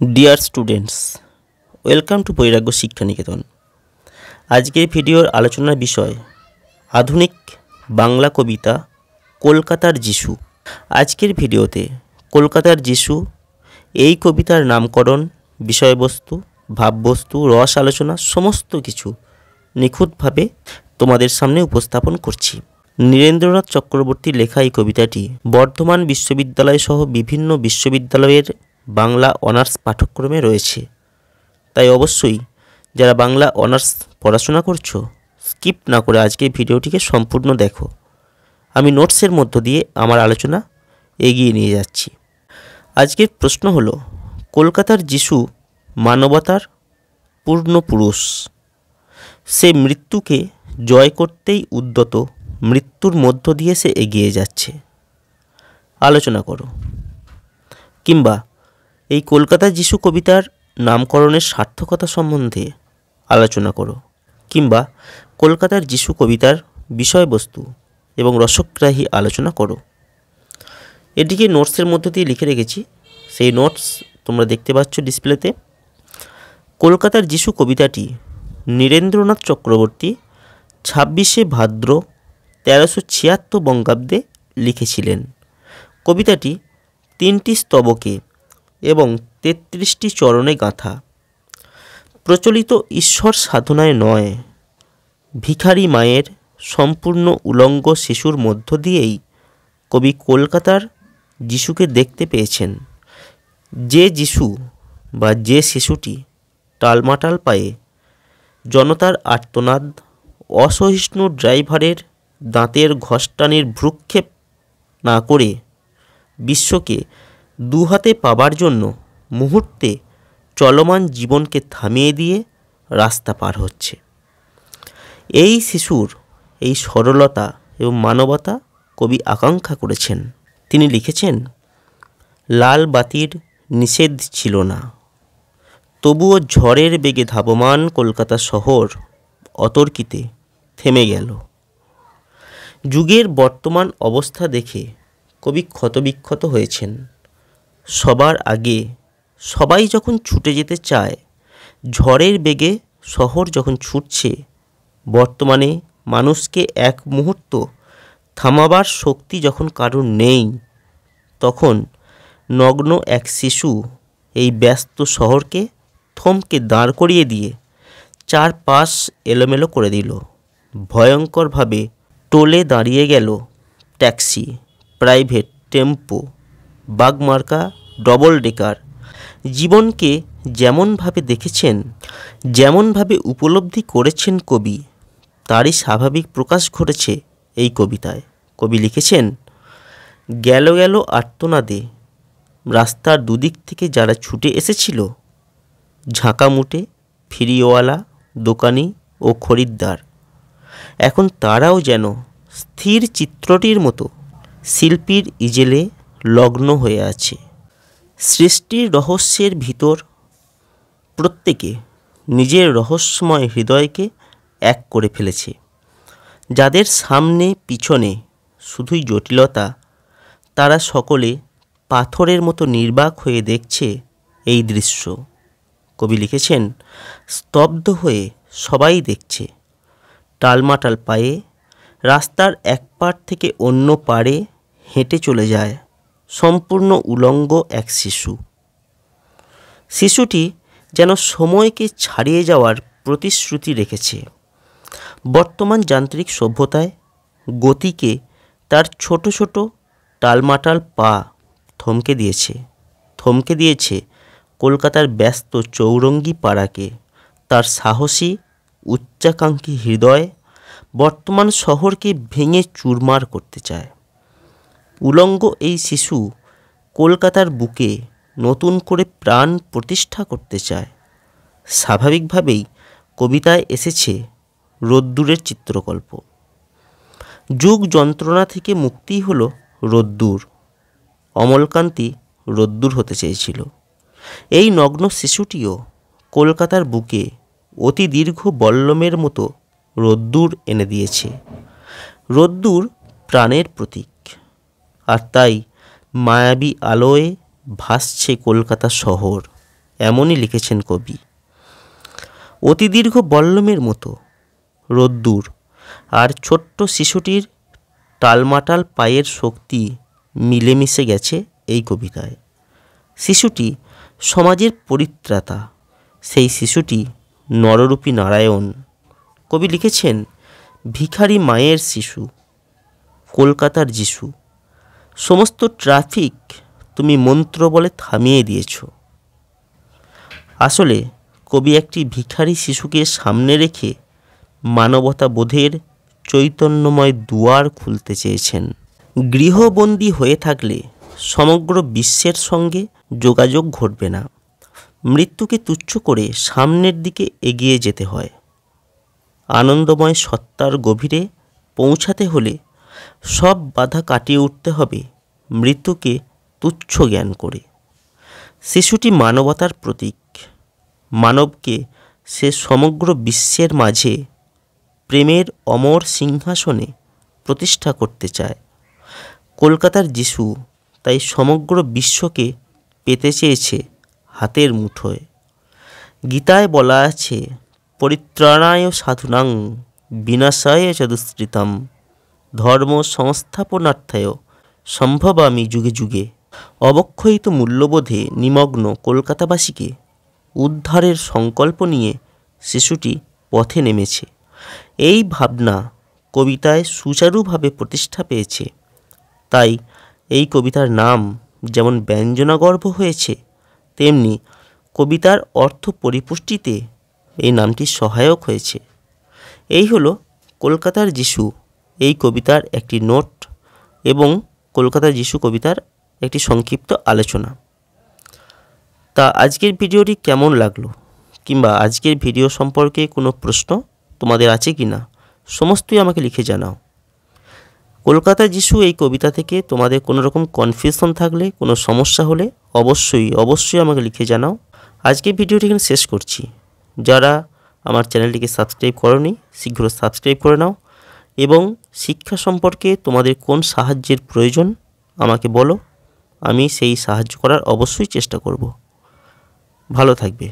Dear students, welcome to বৈরাগ্য শিক্ষা নিকেতন। আজকের ভিডিওর আলোচনার বিষয় আধুনিক বাংলা কবিতা কলকাতার যিশু। আজকের ভিডিওতে কলকাতার যিশু এই কবিতার নামকরণ, বিষয়বস্তু, ভাববস্তু, রস আলোচনা সমস্ত কিছু নিখুঁতভাবে তোমাদের সামনে উপস্থাপন করছি। নীরেন্দ্রনাথ চক্রবর্তীর লেখা এই কবিতাটি বর্ধমান বিশ্ববিদ্যালয় সহ বিভিন্ন বিশ্ববিদ্যালয়ের বাংলা অনার্স পাঠ্যক্রমে রয়েছে। তাই অবশ্যই যারা বাংলা অনার্স পড়াশোনা করছো, স্কিপ না করে আজকের ভিডিওটিকে সম্পূর্ণ দেখো। আমি নোটসের মধ্য দিয়ে আমার আলোচনা এগিয়ে নিয়ে যাচ্ছি। আজকের প্রশ্ন হলো, কলকাতার যিশু মানবতার পূর্ণ পুরুষ। সে মৃত্যুকে জয় করতেই উদ্যত, মৃত্যুর মধ্য দিয়ে সে এগিয়ে যাচ্ছে। আলোচনা করো। কিংবা এই কলকাতার যিশু কবিতার নামকরণের সার্থকতা সম্বন্ধে আলোচনা করো। কিংবা কলকাতার যিশু কবিতার বিষয়বস্তু এবং রসগ্রাহী আলোচনা করো। এটিকে নোটসের মধ্য দিয়ে লিখে রেখেছি, সেই নোটস তোমরা দেখতে পাচ্ছ ডিসপ্লেতে। কলকাতার যিশু কবিতাটি নীরেন্দ্রনাথ চক্রবর্তী 26শে ভাদ্র 1376 বঙ্গাব্দে লিখেছিলেন। কবিতাটি 3টি স্তবকে এবং 33টি চরণে গাঁথা। প্রচলিত ঈশ্বর সাধনায় নয়, ভিখারি মায়ের সম্পূর্ণ উলঙ্গ শিশুর মধ্য দিয়েই কবি কলকাতার যিশুকে দেখতে পেয়েছেন। যে যিশু বা যে শিশুটি টালমাটাল পায়ে জনতার আর্তনাদ, অসহিষ্ণু ড্রাইভারের দাঁতের ঘষ্টানির ভ্রুক্ষেপ না করে বিশ্বকে দুহাতে পাবার জন্য মুহূর্তে চলমান জীবনকে থামিয়ে দিয়ে রাস্তা পার হচ্ছে। এই শিশুর এই সরলতা এবং মানবতা কবি আকাঙ্ক্ষা করেছেন। তিনি লিখেছেন, লাল বাতির নিষেধ ছিল না, তবুও ঝড়ের বেগে ধাবমান কলকাতা শহর অতর্কিতে থেমে গেল। যুগের বর্তমান অবস্থা দেখে কবি ক্ষতবিক্ষত হয়েছেন। সবার আগে সবাই যখন ছুটে যেতে চায়, ঝড়ের বেগে শহর যখন ছুটছে, বর্তমানে মানুষকে এক মুহূর্ত থামাবার শক্তি যখন কারোর নেই, তখন নগ্ন এক শিশু এই ব্যস্ত শহরকে থমকে দাঁড় করিয়ে দিয়ে চারপাশ এলোমেলো করে দিল। ভয়ঙ্করভাবে টোলে দাঁড়িয়ে গেল ট্যাক্সি, প্রাইভেট টেম্পো, বাগমার্কা, ডবল ডেকার। জীবনকে যেমনভাবে দেখেছেন, যেমনভাবে উপলব্ধি করেছেন কবি, তারই স্বাভাবিক প্রকাশ ঘটেছে এই কবিতায়। কবি লিখেছেন, গেল গেল আর্তনাদে রাস্তার দুদিক থেকে যারা ছুটে এসেছিল, ঝাঁকামুটে ফিরিওয়ালা, দোকানি ও খরিদ্দার, এখন তারাও যেন স্থির চিত্রটির মতো শিল্পীর ইজেলে লগ্ন হয়ে আছে। সৃষ্টির রহস্যের ভিতর প্রত্যেকে নিজের রহস্যময় হৃদয়কে এক করে ফেলেছে। যাদের সামনে পিছনে শুধুই জটিলতা, তারা সকলে পাথরের মতো নির্বাক হয়ে দেখছে এই দৃশ্য। কবি লিখেছেন, স্তব্ধ হয়ে সবাই দেখছে। টালমাটাল পায়ে রাস্তার এক পাড় থেকে অন্য পাড়ে হেঁটে চলে যায় সম্পূর্ণ উলঙ্গ এক শিশু। শিশুটি যেন সময়কে ছাড়িয়ে যাওয়ার প্রতিশ্রুতি রেখেছে। বর্তমান যান্ত্রিক সভ্যতায় গতিকে তার ছোট ছোট টালমাটাল পা থমকে দিয়েছে কলকাতার ব্যস্ত চৌরঙ্গি পাড়াকে। তার সাহসী উচ্চাকাঙ্ক্ষী হৃদয় বর্তমান শহরকে ভেঙে চুরমার করতে চায়। উলঙ্গ এই শিশু কলকাতার বুকে নতুন করে প্রাণ প্রতিষ্ঠা করতে চায়। স্বাভাবিকভাবেই কবিতায় এসেছে রোদ্দুরের চিত্রকল্প। যুগ যন্ত্রণা থেকে মুক্তিই হলো রোদ্দুর। অমলকান্তি রোদ্দুর হতে চেয়েছিল। এই নগ্ন শিশুটিও কলকাতার বুকে অতি দীর্ঘ বল্লমের মতো রোদ্দুর এনে দিয়েছে। রোদ্দুর প্রাণের প্রতীক, আর তাই মায়াবী আলোয় ভাসছে কলকাতা শহর। এমনই লিখেছেন কবি। অতি দীর্ঘ বল্লমের মতো রোদ্দুর আর ছোট্ট শিশুটির টালমাটাল পায়ের শক্তি মিলেমিশে গেছে এই কবিতায়। শিশুটি সমাজের পরিত্রাতা, সেই শিশুটি নররূপী নারায়ণ। কবি লিখেছেন, ভিখারি মায়ের শিশু, কলকাতার যিশু, সমস্ত ট্রাফিক তুমি মন্ত্র বলে থামিয়ে দিয়েছ। আসলে কবি একটি ভিখারি শিশুকে সামনে রেখে মানবতা বোধের চৈতন্যময় দুয়ার খুলতে চেয়েছেন। গৃহবন্দী হয়ে থাকলে সমগ্র বিশ্বের সঙ্গে যোগাযোগ ঘটবে না। মৃত্যুকে তুচ্ছ করে সামনের দিকে এগিয়ে যেতে হয়। আনন্দময় সত্তার গভীরে পৌঁছাতে হলে সব বাধা কাটিয়ে উঠতে হবে মৃত্যুকে তুচ্ছ জ্ঞান করে। শিশুটি মানবতার প্রতীক। মানবকে সে সমগ্র বিশ্বের মাঝে প্রেমের অমর সিংহাসনে প্রতিষ্ঠা করতে চায়। কলকাতার যিশু তাই সমগ্র বিশ্বকে পেতে চেয়েছে হাতের মুঠোয়। গীতায় বলা আছে, পরিত্রাণায় সাধুনাং বিনাশায় চ দুষ্কৃতম ধর্ম সংস্থাপনার্থায় সম্ভবামি যুগে যুগে। অবক্ষয়িত মূল্যবোধে নিমগ্ন কলকাতাবাসীকে উদ্ধারের সংকল্প নিয়ে শিশুটি পথে নেমেছে। এই ভাবনা কবিতায় সুচারুভাবে প্রতিষ্ঠা পেয়েছে। তাই এই কবিতার নাম যেমন ব্যঞ্জনাগর্ভ হয়েছে, তেমনি কবিতার অর্থ পরিপুষ্টিতে এই নামটি সহায়ক হয়েছে। এই হলো কলকাতার যিশু এই কবিতার একটি নোট এবং কলকাতার যিশু কবিতার একটি সংক্ষিপ্ত আলোচনা। তা আজকের ভিডিওটি কেমন লাগলো, কিংবা আজকের ভিডিও সম্পর্কে কোনো প্রশ্ন তোমাদের আছে কি না, সমস্তই আমাকে লিখে জানাও। কলকাতার যিশু এই কবিতা থেকে তোমাদের কোনো রকম কনফিউশন থাকলে, কোনো সমস্যা হলে অবশ্যই আমাকে লিখে জানাও। আজকের ভিডিওটি এখানে শেষ করছি। যারা আমার চ্যানেলটিকে সাবস্ক্রাইব করোনি, শীঘ্র সাবস্ক্রাইব করে নাও এবং শিক্ষা সম্পর্কে তোমাদের কোন সাহায্যের প্রয়োজন আমাকে বলো, আমি সেই সাহায্য করার অবশ্যই চেষ্টা করব। ভালো থাকবে।